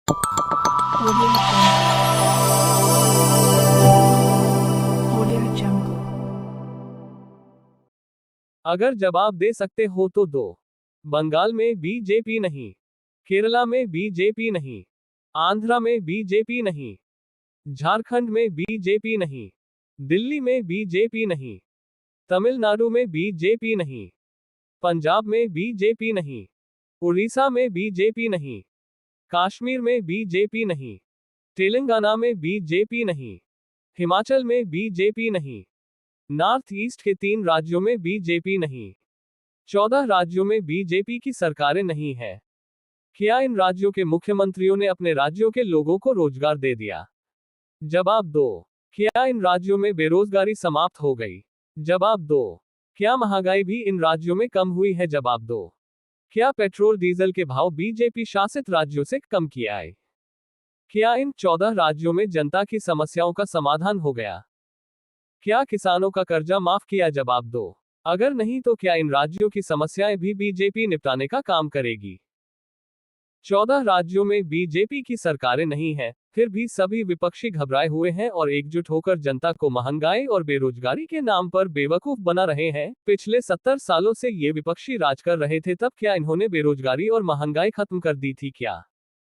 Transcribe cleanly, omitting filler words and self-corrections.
Audio Jungle. Audio Jungle. अगर जवाब दे सकते हो तो दो। बंगाल में बीजेपी नहीं, केरला में बीजेपी नहीं, आंध्रा में बीजेपी नहीं, झारखंड में बीजेपी नहीं, दिल्ली में बीजेपी नहीं, तमिलनाडु में बीजेपी नहीं, पंजाब में बीजेपी नहीं, उड़ीसा में बीजेपी नहीं, कश्मीर में बीजेपी नहीं, तेलंगाना में बीजेपी नहीं, हिमाचल में बीजेपी नहीं, नॉर्थ ईस्ट के 3 राज्यों में बीजेपी नहीं, 14 राज्यों में बीजेपी की सरकारें नहीं है। क्या इन राज्यों के मुख्यमंत्रियों ने अपने राज्यों के लोगों को रोजगार दे दिया? जवाब दो। क्या इन राज्यों में बेरोजगारी समाप्त हो गई? जवाब दो। क्या महंगाई भी इन राज्यों में कम हुई है? जवाब दो। क्या पेट्रोल डीजल के भाव बीजेपी शासित राज्यों से कम किया है? क्या इन 14 राज्यों में जनता की समस्याओं का समाधान हो गया? क्या किसानों का कर्जा माफ किया? जवाब दो। अगर नहीं तो क्या इन राज्यों की समस्याएं भी बीजेपी निपटाने का काम करेगी? 14 राज्यों में बीजेपी की सरकारें नहीं है, फिर भी सभी विपक्षी घबराए हुए हैं और एकजुट होकर जनता को महंगाई और बेरोजगारी के नाम पर बेवकूफ बना रहे हैं। पिछले 70 सालों से ये विपक्षी राज कर रहे थे, तब क्या इन्होंने बेरोजगारी और महंगाई खत्म कर दी थी क्या?